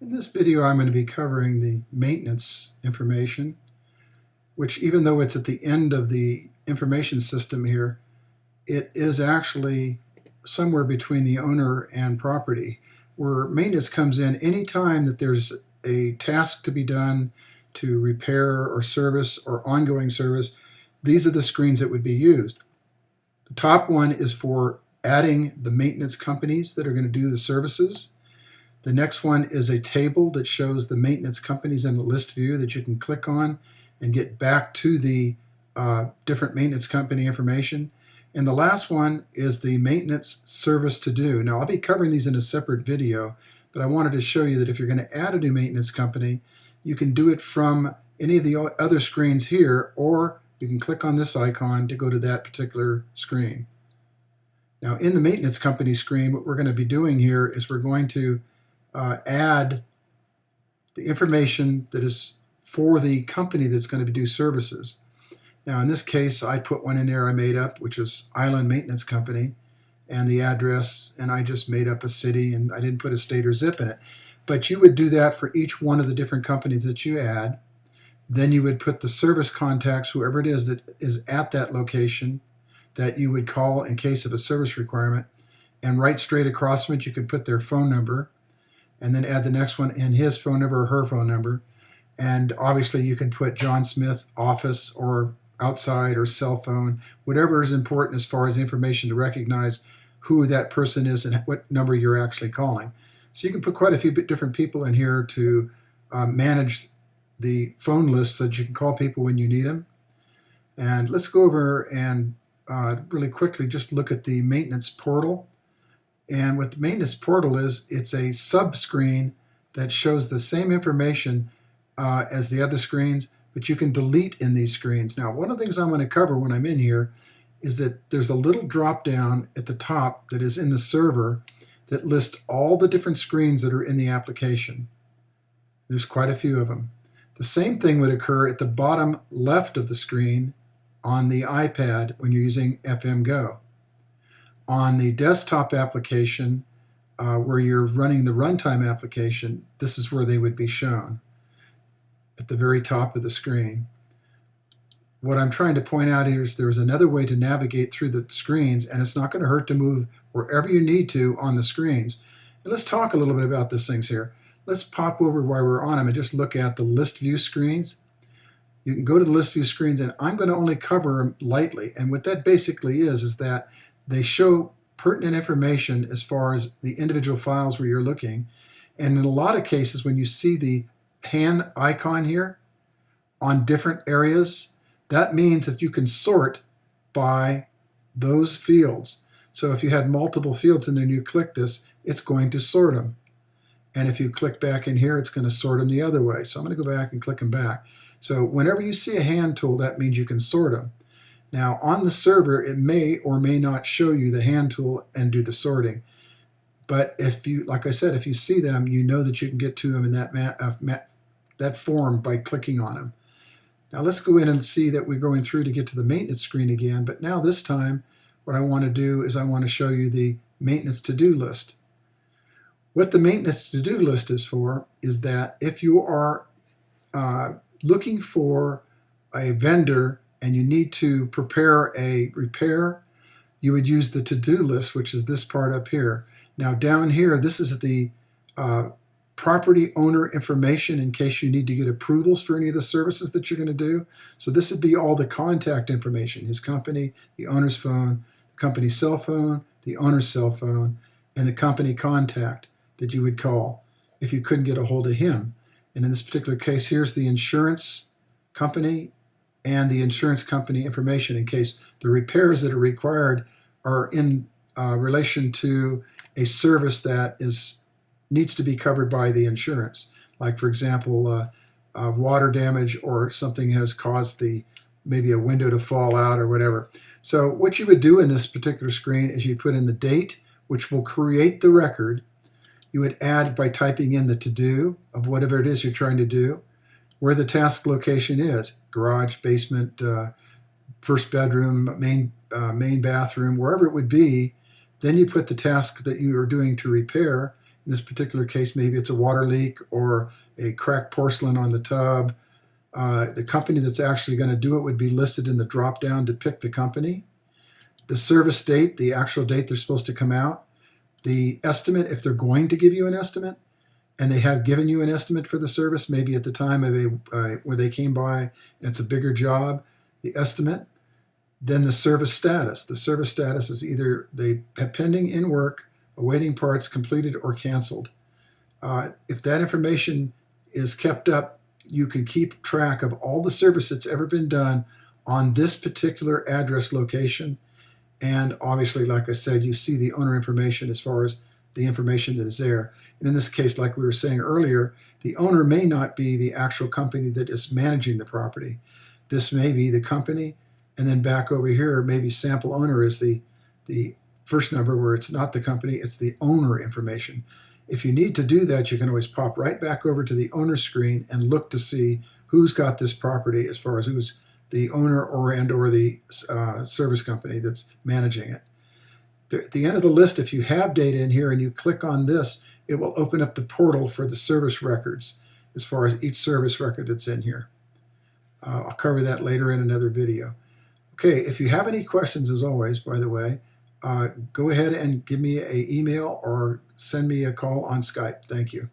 In this video, I'm going to be covering the maintenance information, which even though it's at the end of the information system here, it is actually somewhere between the owner and property, where maintenance comes in anytime that there's a task to be done to repair or service or ongoing service. These are the screens that would be used. The top one is for adding the maintenance companies that are going to do the services. The next one is a table that shows the maintenance companies in a list view that you can click on and get back to the different maintenance company information. And the last one is the maintenance service to do. Now, I'll be covering these in a separate video, but I wanted to show you that if you're going to add a new maintenance company, you can do it from any of the other screens here, or you can click on this icon to go to that particular screen. Now, in the maintenance company screen, what we're going to be doing here is we're going to add the information that is for the company that's going to do services. Now, in this case, I put one in there I made up, which is Island Maintenance Company, and the address, and I just made up a city, and I didn't put a state or zip in it. But you would do that for each one of the different companies that you add. Then you would put the service contacts, whoever it is that is at that location, that you would call in case of a service requirement. And right straight across from it, you could put their phone number, and then add the next one and his phone number or her phone number. And obviously you can put John Smith office or outside or cell phone, whatever is important as far as information to recognize who that person is and what number you're actually calling. So you can put quite a few different people in here to manage the phone list so that you can call people when you need them. And let's go over and really quickly just look at the maintenance portal. And what the maintenance portal is, it's a sub-screen that shows the same information as the other screens, but you can delete in these screens. Now, one of the things I'm going to cover when I'm in here is that there's a little drop down at the top that is in the server that lists all the different screens that are in the application. There's quite a few of them. The same thing would occur at the bottom left of the screen on the iPad when you're using FM Go. On the desktop application, where you're running the runtime application, this is where they would be shown, at the very top of the screen. What I'm trying to point out here is there's another way to navigate through the screens, and it's not going to hurt to move wherever you need to on the screens. And let's talk a little bit about these things here. Let's pop over while we're on them and just look at the list view screens. You can go to the list view screens, and I'm going to only cover them lightly. And what that basically is that they show pertinent information as far as the individual files where you're looking. And in a lot of cases, when you see the hand icon here on different areas, that means that you can sort by those fields. So if you had multiple fields and then you click this, it's going to sort them. And if you click back in here, it's going to sort them the other way. So I'm going to go back and click them back. So whenever you see a hand tool, that means you can sort them. Now, on the server, it may or may not show you the hand tool and do the sorting. But if you, like I said, if you see them, you know that you can get to them in that form by clicking on them. Now, let's go in and see that we're going through to get to the maintenance screen again. But now this time, what I want to do is I want to show you the maintenance to-do list. What the maintenance to-do list is for is that if you are looking for a vendor and you need to prepare a repair, you would use the to-do list, which is this part up here. Now down here, this is the property owner information in case you need to get approvals for any of the services that you're going to do. So this would be all the contact information, his company, the owner's phone, the company's cell phone, the owner's cell phone, and the company contact that you would call if you couldn't get a hold of him. And in this particular case, here's the insurance company and the insurance company information in case the repairs that are required are in relation to a service that needs to be covered by the insurance. Like, for example, water damage, or something has caused maybe a window to fall out or whatever. So what you would do in this particular screen is you put in the date, which will create the record. You would add by typing in the to-do of whatever it is you're trying to do, where the task location is, garage, basement, first bedroom, main bathroom, wherever it would be. Then you put the task that you are doing to repair, In this particular case, maybe it's a water leak or a cracked porcelain on the tub. The company that's actually going to do it would be listed in the drop-down to pick the company. The service date, the actual date they're supposed to come out. The estimate, if they're going to give you an estimate, and they have given you an estimate for the service, maybe at the time of where they came by and it's a bigger job, the estimate. Then the service status. The service status is either they have pending, in work, awaiting parts, completed, or canceled. If that information is kept up, you can keep track of all the service that's ever been done on this particular address location. And obviously, like I said, you see the owner information as far as the information that is there. And in this case, like we were saying earlier, the owner may not be the actual company that is managing the property. This may be the company, and then back over here, maybe sample owner is the first number where it's not the company, it's the owner information. If you need to do that, you can always pop right back over to the owner screen and look to see who's got this property as far as who's the owner or the service company that's managing it. At the end of the list, if you have data in here and you click on this, it will open up the portal for the service records as far as each service record that's in here. I'll cover that later in another video. Okay, if you have any questions, as always, by the way, go ahead and give me an email or send me a call on Skype. Thank you.